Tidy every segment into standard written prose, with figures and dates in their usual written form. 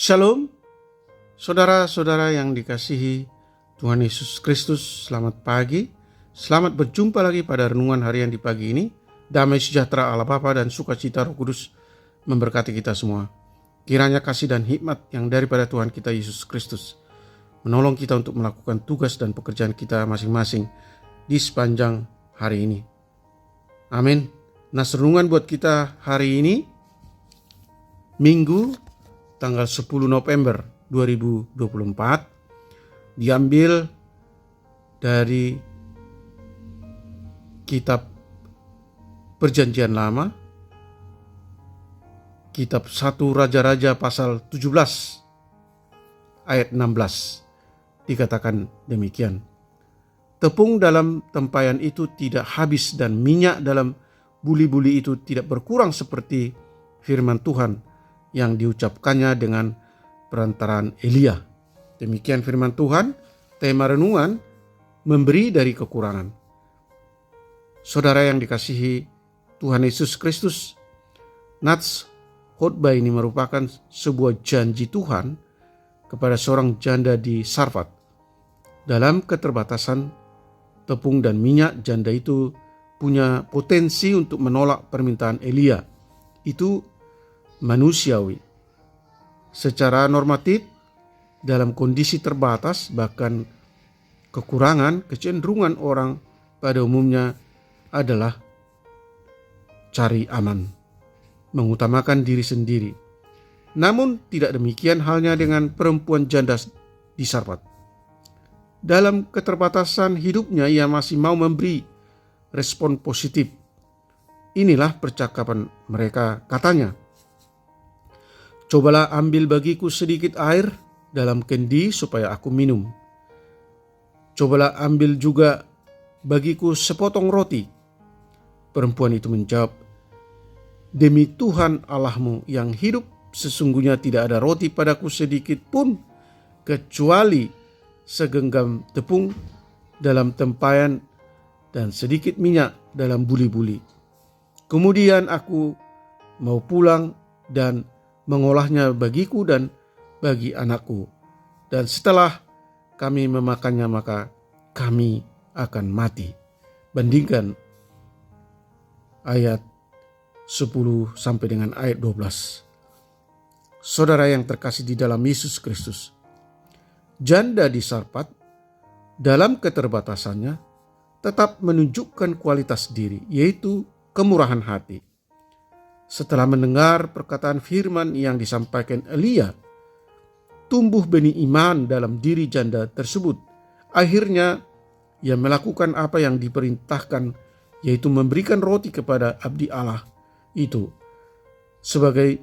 Shalom, saudara-saudara yang dikasihi Tuhan Yesus Kristus. Selamat pagi, selamat berjumpa lagi pada renungan harian di pagi ini. Damai sejahtera Allah Bapa dan sukacita Roh Kudus memberkati kita semua. Kiranya kasih dan hikmat yang daripada Tuhan kita Yesus Kristus menolong kita untuk melakukan tugas dan pekerjaan kita masing-masing di sepanjang hari ini. Amin. Nah, renungan buat kita hari ini Minggu tanggal 10 November 2024 diambil dari kitab Perjanjian Lama, kitab 1 Raja-Raja pasal 17 ayat 16. Dikatakan demikian. Tepung dalam tempayan itu tidak habis dan minyak dalam buli-buli itu tidak berkurang seperti firman Tuhan yang diucapkannya dengan perantaraan Elia. Demikian firman Tuhan. Tema renungan, memberi dari kekurangan. Saudara yang dikasihi Tuhan Yesus Kristus, nats khotbah ini merupakan sebuah janji Tuhan kepada seorang janda di Sarfat. Dalam keterbatasan tepung dan minyak, janda itu punya potensi untuk menolak permintaan Elia. Itu manusiawi. Secara normatif, dalam kondisi terbatas, bahkan kekurangan, kecenderungan orang pada umumnya adalah cari aman, mengutamakan diri sendiri. Namun tidak demikian halnya dengan perempuan janda di Sarfat. Dalam keterbatasan hidupnya, ia masih mau memberi respon positif. Inilah percakapan mereka, katanya, "Cobalah ambil bagiku sedikit air dalam kendi supaya aku minum. Cobalah ambil juga bagiku sepotong roti." Perempuan itu menjawab, "Demi Tuhan Allahmu yang hidup, sesungguhnya tidak ada roti padaku sedikit pun kecuali segenggam tepung dalam tempayan dan sedikit minyak dalam buli-buli. Kemudian aku mau pulang dan mengolahnya bagiku dan bagi anakku. Dan setelah kami memakannya, maka kami akan mati." Bandingkan ayat 10 sampai dengan ayat 12. Saudara yang terkasih di dalam Yesus Kristus, janda di Sarfat dalam keterbatasannya tetap menunjukkan kualitas diri, yaitu kemurahan hati. Setelah mendengar perkataan firman yang disampaikan Elia, tumbuh benih iman dalam diri janda tersebut. Akhirnya ia melakukan apa yang diperintahkan, yaitu memberikan roti kepada abdi Allah itu sebagai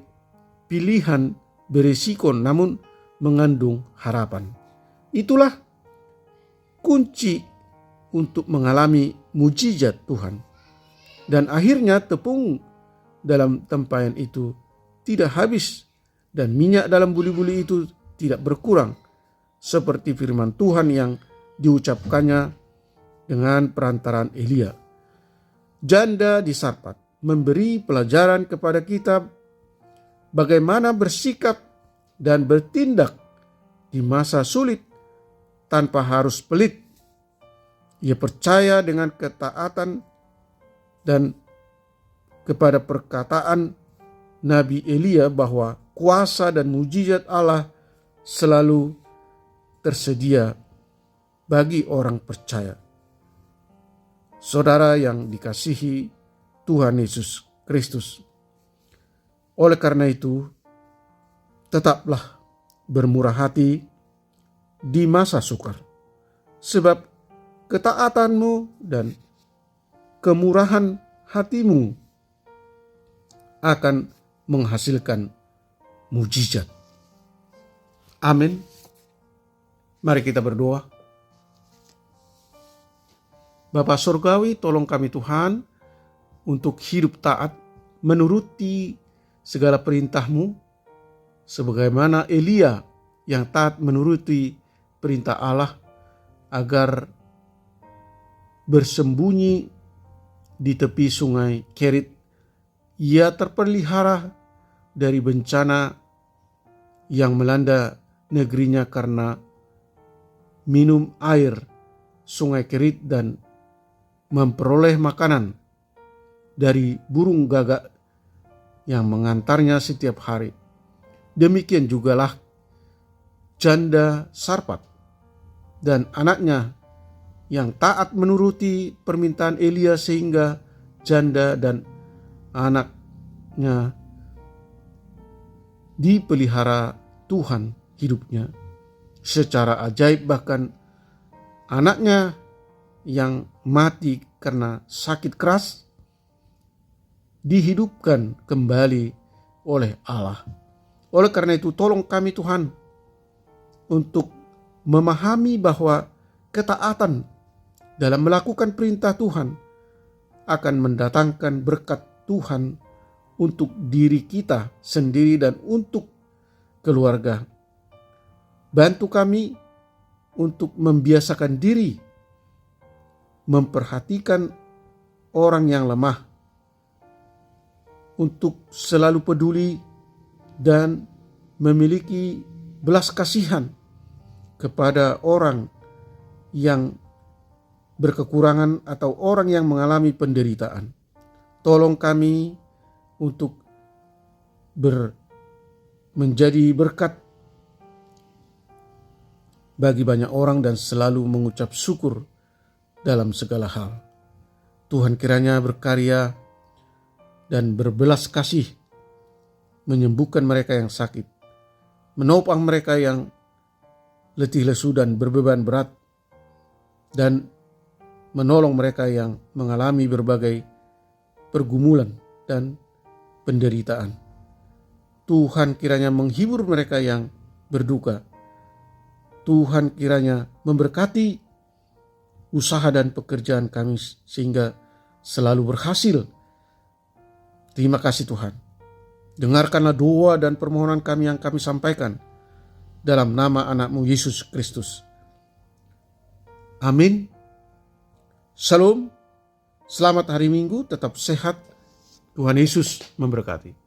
pilihan berisiko namun mengandung harapan. Itulah kunci untuk mengalami mujizat Tuhan. Dan akhirnya tepung dalam tempayan itu tidak habis dan minyak dalam buli-buli itu tidak berkurang seperti firman Tuhan yang diucapkannya dengan perantaraan Elia. Janda di Sarfat memberi pelajaran kepada kita bagaimana bersikap dan bertindak di masa sulit tanpa harus pelit. Ia percaya dengan ketaatan dan kepada perkataan Nabi Elia bahwa kuasa dan mujizat Allah selalu tersedia bagi orang percaya. Saudara yang dikasihi Tuhan Yesus Kristus, oleh karena itu, tetaplah bermurah hati di masa sukar, sebab ketaatanmu dan kemurahan hatimu akan menghasilkan mujizat. Amin. Mari kita berdoa. Bapa Surgawi, tolong kami Tuhan untuk hidup taat, menuruti segala perintah-Mu, sebagaimana Elia yang taat menuruti perintah Allah agar bersembunyi di tepi sungai Kerit. Ia terpelihara dari bencana yang melanda negerinya karena minum air sungai Kerit dan memperoleh makanan dari burung gagak yang mengantarnya setiap hari. Demikian jugalah janda Sarpat dan anaknya yang taat menuruti permintaan Elia, sehingga janda dan anaknya dipelihara Tuhan hidupnya secara ajaib. Bahkan anaknya yang mati karena sakit keras dihidupkan kembali oleh Allah. Oleh karena itu, tolong kami Tuhan untuk memahami bahwa ketaatan dalam melakukan perintah Tuhan akan mendatangkan berkat Tuhan untuk diri kita sendiri dan untuk keluarga. Bantu kami untuk membiasakan diri memperhatikan orang yang lemah, untuk selalu peduli dan memiliki belas kasihan kepada orang yang berkekurangan atau orang yang mengalami penderitaan. Tolong kami untuk menjadi berkat bagi banyak orang dan selalu mengucap syukur dalam segala hal. Tuhan kiranya berkarya dan berbelas kasih menyembuhkan mereka yang sakit, menopang mereka yang letih lesu dan berbeban berat, dan menolong mereka yang mengalami berbagai pergumulan dan penderitaan. Tuhan kiranya menghibur mereka yang berduka. Tuhan kiranya memberkati usaha dan pekerjaan kami sehingga selalu berhasil. Terima kasih Tuhan. Dengarkanlah doa dan permohonan kami yang kami sampaikan dalam nama anak-Mu Yesus Kristus. Amin. Shalom. Selamat hari Minggu, tetap sehat. Tuhan Yesus memberkati.